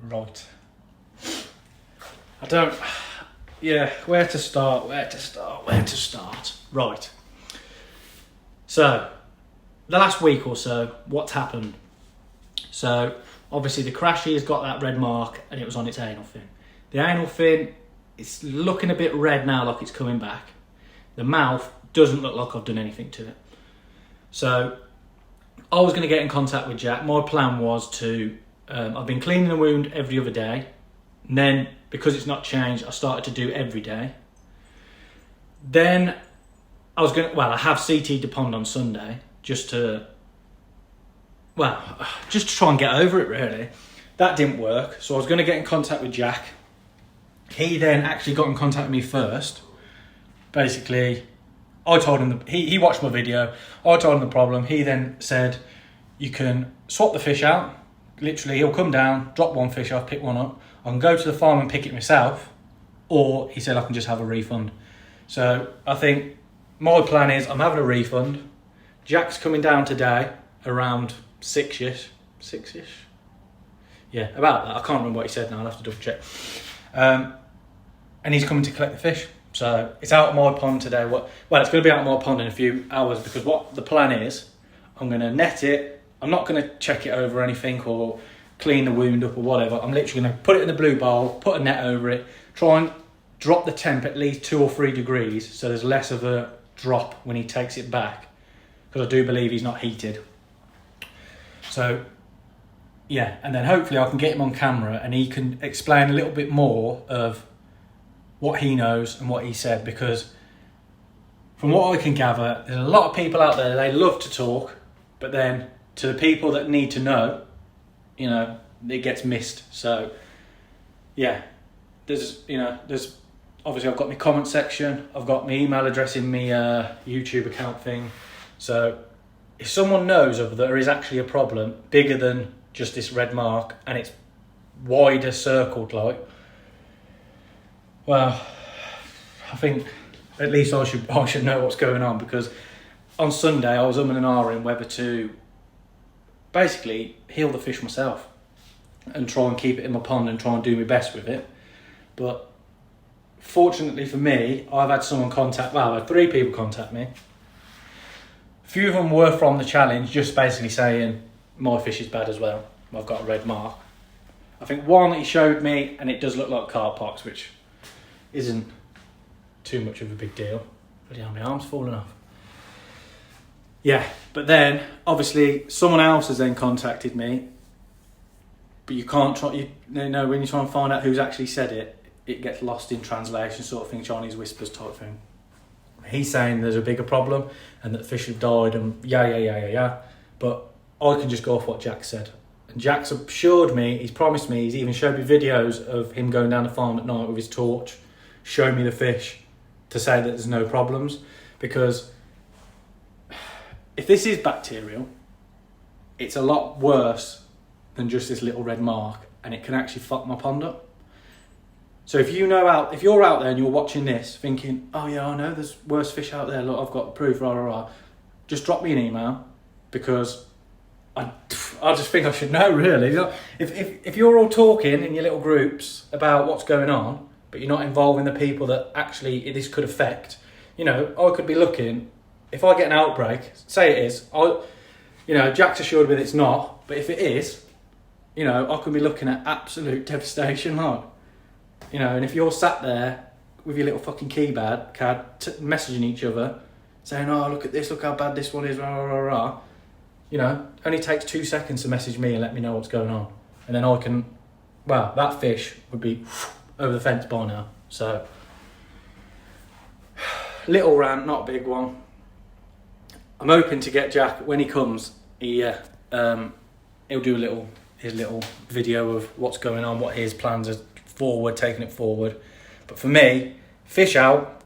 Right. Where to start? Right. So, the last week or so, what's happened? So, obviously the crashy has got that red mark and it was on its anal fin. The anal fin, it's looking a bit red now, like it's coming back. The mouth doesn't look like I've done anything to it. So, I was going to get in contact with Jack. My plan was to, I've been cleaning the wound every other day. And then, because it's not changed, I started to do every day. Then, I have CT'd the pond on Sunday, just to try and get over it, really. That didn't work, so I was going to get in contact with Jack. He then actually got in contact with me first. Basically, I told him, he watched my video, I told him the problem. He then said, you can swap the fish out. Literally, he'll come down, drop one fish off, pick one up. I can go to the farm and pick it myself, or he said I can just have a refund. So I think my plan is I'm having a refund. Jack's coming down today around 6ish. 6ish? Yeah, about that. I can't remember what he said now, I'll have to double check. And he's coming to collect the fish. So it's out of my pond today. It's going to be out of my pond in a few hours, because what the plan is, I'm going to net it. I'm not going to check it over anything or clean the wound up or whatever. I'm literally going to put it in the blue bowl, put a net over it, try and drop the temp at least 2 or 3 degrees so there's less of a drop when he takes it back, because I do believe he's not heated. So yeah, and then hopefully I can get him on camera and he can explain a little bit more of what he knows and what he said, because from what I can gather, there's a lot of people out there, they love to talk, but then to the people that need to know, it gets missed. So yeah, there's obviously I've got my comment section, I've got my email address in my YouTube account thing. So if someone knows of there is actually a problem bigger than just this red mark and it's wider circled, I think at least I should know what's going on, because on Sunday I was umming and ahhing whether to basically heal the fish myself and try and keep it in my pond and try and do my best with it. But fortunately for me, I've had I had 3 people contact me. A few of them were from the challenge, just basically saying my fish is bad as well, I've got a red mark. I think one he showed me and it does look like carp pox, which isn't too much of a big deal. Bloody hell, my arm's falling off. Yeah, but then obviously someone else has then contacted me, but you can't try, when you try and find out who's actually said it, it gets lost in translation sort of thing, Chinese whispers type thing. He's saying there's a bigger problem and that fish have died and yeah. But I can just go off what Jack said. And Jack's assured me, he's promised me, he's even showed me videos of him going down the farm at night with his torch, showing me the fish to say that there's no problems. Because if this is bacterial, it's a lot worse than just this little red mark, and it can actually fuck my pond up. So if you're out there and you're watching this thinking, oh yeah, I know there's worse fish out there, look, I've got proof, just drop me an email, because I just think I should know, really. If you're all talking in your little groups about what's going on, but you're not involving the people that actually this could affect, I could be looking, if I get an outbreak, say it is, Jack's assured me that it's not, but if it is, I could be looking at absolute devastation, and if you're sat there with your little fucking keypad, messaging each other, saying, oh, look at this, look how bad this one is, only takes 2 seconds to message me and let me know what's going on. And then I can, that fish would be over the fence by now. So, little rant, not a big one. I'm hoping to get Jack, when he comes, he'll do his little video of what's going on, what his plans are taking it forward. But for me, fish out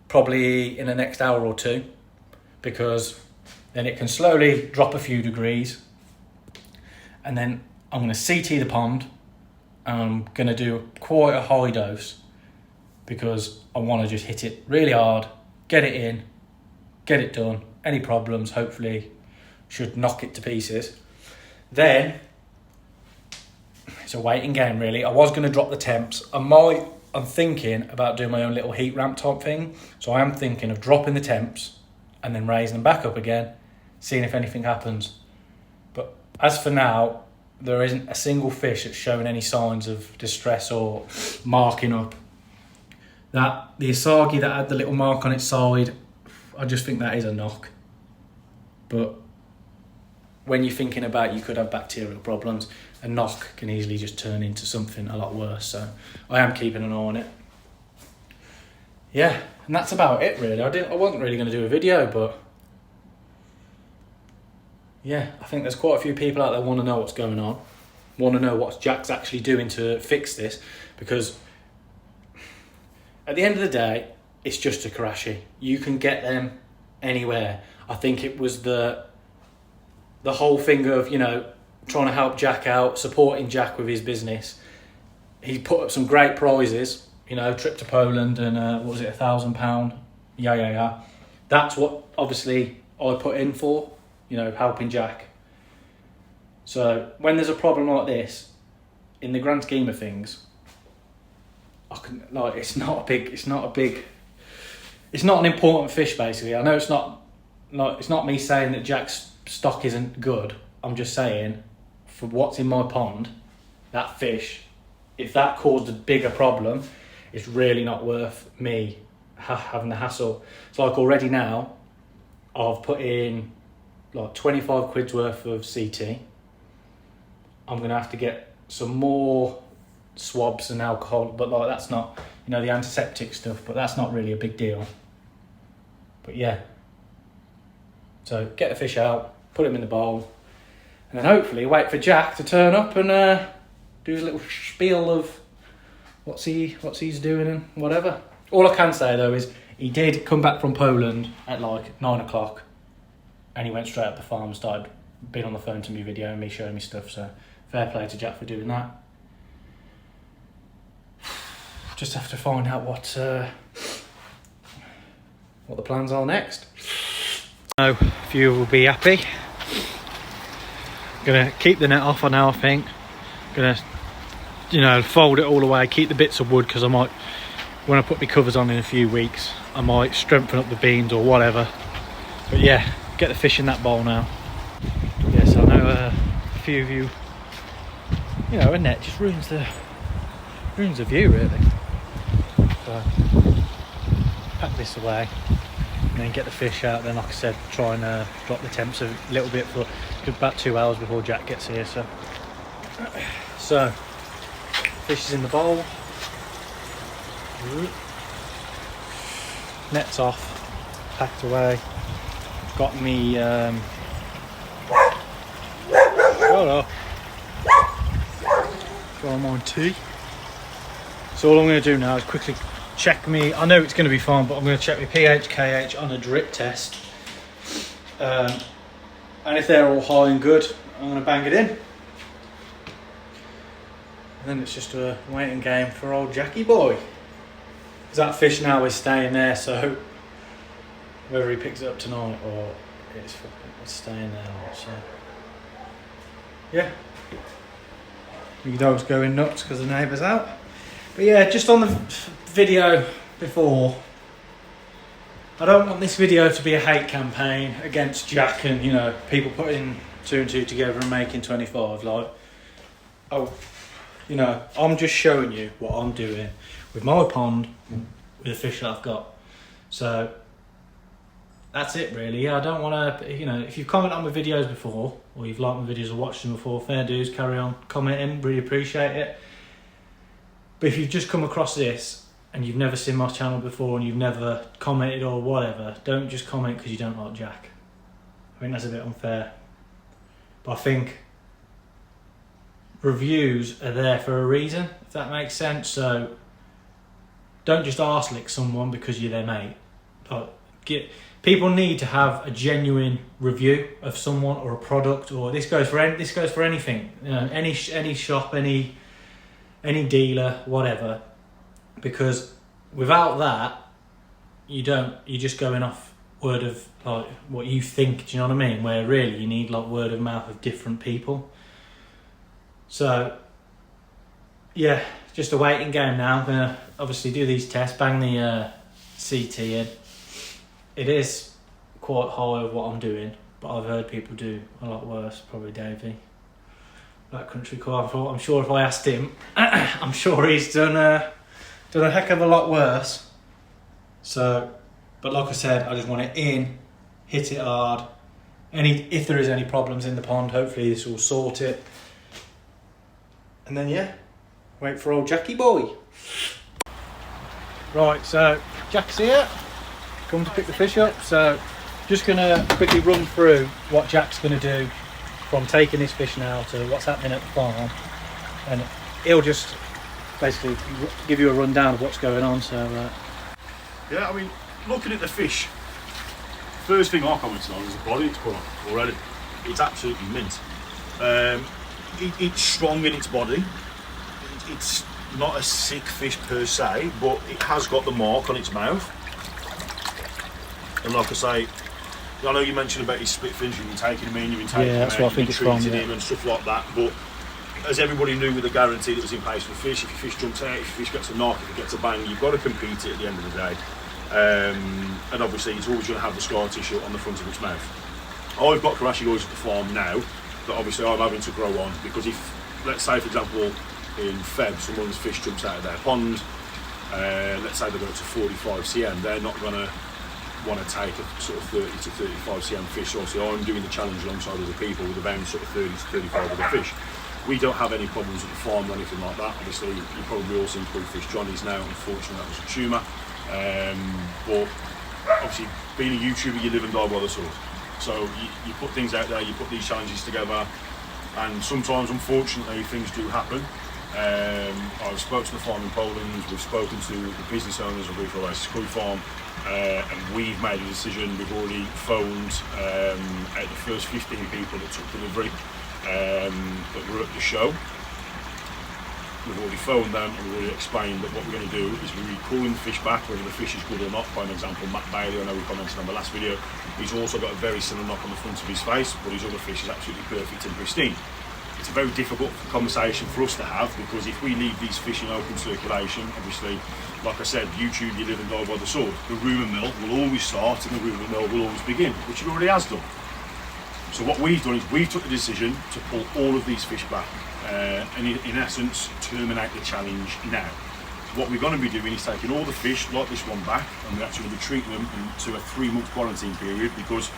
probably in the next hour or 2, because then it can slowly drop a few degrees, and then I'm going to CT the pond, and I'm going to do quite a high dose, because I want to just hit it really hard, get it in, get it done. Any problems, hopefully, should knock it to pieces. Then it's a waiting game, really. I was going to drop the temps. I'm thinking about doing my own little heat ramp type thing. So I am thinking of dropping the temps and then raising them back up again, seeing if anything happens. But as for now, there isn't a single fish that's showing any signs of distress or marking up. That the Asagi that had the little mark on its side, I just think that is a knock. But when you're thinking about you could have bacterial problems, a knock can easily just turn into something a lot worse. So I am keeping an eye on it. Yeah, and that's about it really. I wasn't really going to do a video, but yeah, I think there's quite a few people out there want to know what's going on, want to know what Jack's actually doing to fix this, because at the end of the day, it's just a Karashi. You can get them anywhere. I think it was the whole thing of, you know, trying to help Jack out, supporting Jack with his business. He put up some great prizes, you know, trip to Poland and what was it, £1,000? Yeah. That's what obviously I put in for, you know, helping Jack. So when there's a problem like this, in the grand scheme of things, it's not an important fish basically. I know it's not me saying that Jack's stock isn't good. I'm just saying, for what's in my pond, that fish, if that caused a bigger problem, it's really not worth me having the hassle. So like already now, I've put in like 25 quid's worth of CT. I'm going to have to get some more swabs and alcohol, but like that's not, you know, the antiseptic stuff, but that's not really a big deal. But yeah, so get the fish out, put him in the bowl, and then hopefully wait for Jack to turn up and do his little spiel of what's he's doing and whatever. All I can say though is he did come back from Poland at like 9 o'clock and he went straight up the farm and started being on the phone to me, videoing me, showing me stuff, so fair play to Jack for doing that. Just have to find out what the plans are next. So a few will be happy. Gonna keep the net off for now, I think. Gonna, you know, fold it all away, keep the bits of wood, because I might, when I put my covers on in a few weeks, I might strengthen up the beams or whatever. But yeah, get the fish in that bowl now. Yes, I know a few of you, you know, a net just ruins the view really. So pack this away and then get the fish out. Then, like I said, try and drop the temps a little bit for about 2 hours before Jack gets here. So fish is in the bowl, net's off, packed away. Got me got my tea. So all I'm going to do now is quickly check me. I know it's going to be fine, but I'm going to check my pH, KH on a drip test. And if they're all high and good, I'm going to bang it in. And then it's just a waiting game for old Jackie boy. Because that fish now is staying there, so whether he picks it up tonight or it's staying there. So yeah, your dog's going nuts because the neighbour's out. But yeah, just on the video before, I don't want this video to be a hate campaign against Jack and, you know, people putting 2 and 2 together and making 25. Like, oh, you know, I'm just showing you what I'm doing with my pond, with the fish that I've got. So that's it really. I don't want to, you know, if you've commented on my videos before, or you've liked my videos or watched them before, fair dues, carry on commenting, really appreciate it. But if you've just come across this and you've never seen my channel before and you've never commented or whatever, don't just comment because you don't like Jack. I think that's a bit unfair. But I think reviews are there for a reason, if that makes sense. So don't just arse lick someone because you're their mate. People need to have a genuine review of someone or a product, or this goes for anything, you know, any shop, any dealer, whatever. Because without that, you're just going off word of like what you think. Do you know what I mean? Where really you need like word of mouth of different people. So yeah, just a waiting game now. I'm going to obviously do these tests, bang the CT in. It is quite high of what I'm doing, but I've heard people do a lot worse, probably Davey. That country club, I'm sure if I asked him, I'm sure he's done a heck of a lot worse. So, but like I said, I just want it in, hit it hard. If there is any problems in the pond, hopefully this will sort it. And then yeah, wait for old Jackie boy. Right, so Jack's here, come to pick the fish up. So just gonna quickly run through what Jack's gonna do from taking this fish now to what's happening at the farm, and he'll just basically give you a rundown of what's going on. So yeah, I mean, looking at the fish, first thing I commented on is the body it's put on already. It's absolutely mint. It's strong in its body. It's not a sick fish per se, but it has got the mark on its mouth. And like I say, I know you mentioned about his split fins, you've been taking him in, you've been taking him out, you've been treating him and stuff like that, but as everybody knew with the guarantee that was in place for fish, if your fish jumps out, if your fish gets a knock, if it gets a bang, you've got to compete it at the end of the day. And obviously it's always going to have the scar tissue on the front of its mouth. I've got Karashigois at the farm now that obviously I'm having to grow on, because if, let's say for example in Feb, someone's fish jumps out of their pond, let's say they go to 45 cm, they're not going to want to take a sort of 30 to 35 cm fish. So obviously I'm doing the challenge alongside other people with around sort of 30 to 35 other fish. We don't have any problems at the farm or anything like that. Obviously you probably all seen Fish Johnny's now, unfortunately that was a tumour. But obviously being a YouTuber, you live and die by the sword. So you put things out there, you put these challenges together, and sometimes unfortunately things do happen. I've spoken to the farm in Poland, we've spoken to the business owners of Reefer Farm, and we've made a decision. We've already phoned out the first 15 people that took delivery that were at the show. We've already phoned them and we've already explained that what we're going to do is we're calling the fish back, whether the fish is good or not. By an example, Matt Bailey, I know we commented on the last video, he's also got a very similar knock on the front of his face, but his other fish is absolutely perfect and pristine. It's a very difficult conversation for us to have, because if we leave these fish in open circulation, obviously, like I said, YouTube, you live and die by the sword. The rumour mill will always start and the rumour mill will always begin, which it already has done. So what we've done is we've took the decision to pull all of these fish back and in essence terminate the challenge now. What we're going to be doing is taking all the fish like this one back, and we're actually going to be treating them into a 3-month quarantine period, because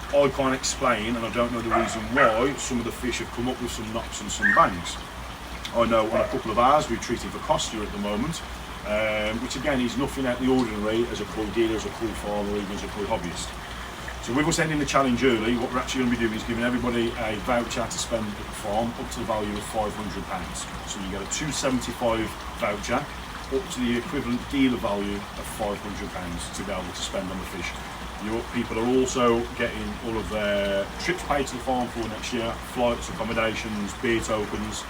I can't explain, and I don't know the reason why, some of the fish have come up with some knocks and some bangs. I know on a couple of ours we're treating for Costa at the moment, which again is nothing out of the ordinary as a koi dealer, as a koi farmer, or even as a koi hobbyist. So we were sending the challenge early. What we're actually going to be doing is giving everybody a voucher to spend at the farm up to the value of £500. So you get a £275 voucher up to the equivalent dealer value of £500 to be able to spend on the fish. Your people are also getting all of their trips paid to the farm for next year, flights, accommodations, beer tokens,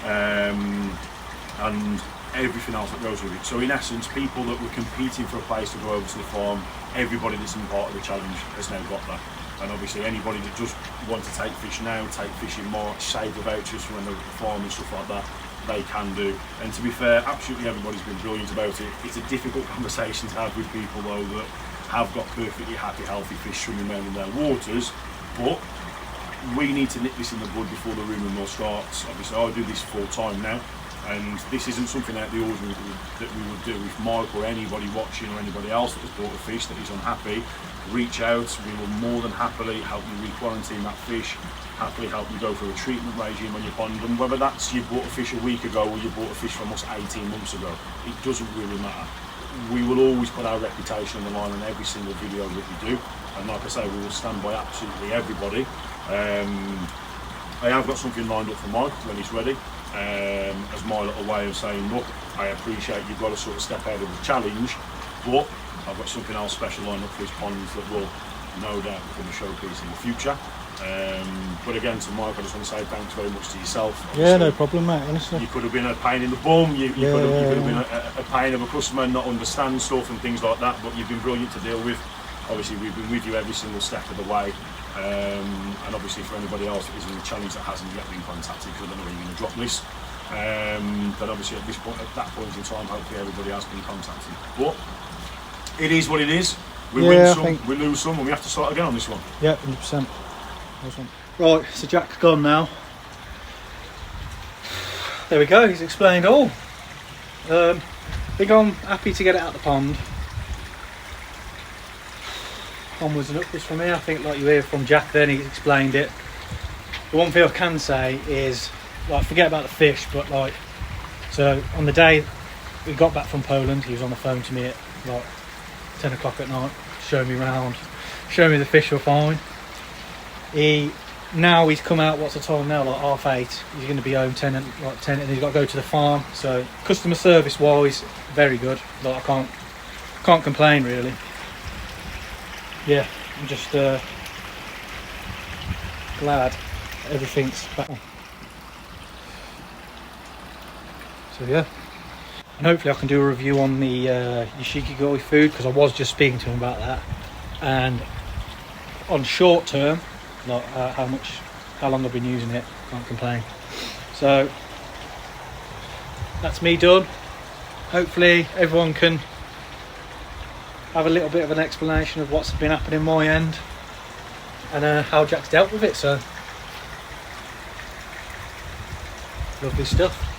and everything else that goes with it. So in essence, people that were competing for a place to go over to the farm, everybody that's in part of the challenge has now got that. And obviously anybody that just want to take fish now, take fish in March, save the vouchers for when they're at the farm and stuff like that, they can do. And to be fair, absolutely everybody's been brilliant about it. It's a difficult conversation to have with people though that have got perfectly happy, healthy fish swimming around in their waters, but we need to nip this in the bud before the rumour mill starts. Obviously I do this full time now, and this isn't something out of the ordinary that we would do. If Mike or anybody watching or anybody else that has bought a fish that is unhappy, reach out. We will more than happily help you re-quarantine that fish, happily help you go through a treatment regime on your pond, and whether that's you bought a fish a week ago or you bought a fish from us 18 months ago, it doesn't really matter. We will always put our reputation on the line on every single video that we do, and like I say, we will stand by absolutely everybody. I have got something lined up for Mike when he's ready, as my little way of saying, look, I appreciate you've got to sort of step out of the challenge, but I've got something else special lined up for his ponds that will no doubt become a showpiece in the future. But again, to Mike, I just want to say thanks very much to yourself. Obviously, yeah, no problem, mate, honestly. You could have been a pain in the bum, you could have been a pain of a customer, not understand stuff and things like that, but you've been brilliant to deal with. Obviously, we've been with you every single step of the way. And obviously for anybody else that is in the challenge that hasn't yet been contacted, because I don't know where you're going to drop this, But obviously at that point in time, hopefully everybody has been contacted. But it is what it is. We win some, we lose some, and we have to start again on this one. Yeah, 100%. Right, so Jack's gone now. There we go, he's explained all. I think I'm happy to get it out of the pond. Onwards and upwards from here. I think, like you hear from Jack then, he explained it. The one thing I can say is, like, forget about the fish, but like, so on the day we got back from Poland, he was on the phone to me at like 10 o'clock at night, showing me around, showing me the fish were fine. Now he's come out, what's the time now, like 8:30. He's going to be home 10 and he's got to go to the farm. So customer service wise, very good. Like, I can't complain really. Yeah, I'm just glad everything's back on. So yeah, and hopefully I can do a review on the Yoshiki Goi food, because I was just speaking to him about that, and on short term, like how long I've been using it, can't complain. So that's me done. Hopefully everyone can have a little bit of an explanation of what's been happening my end, and how Jack's dealt with it. So lovely stuff.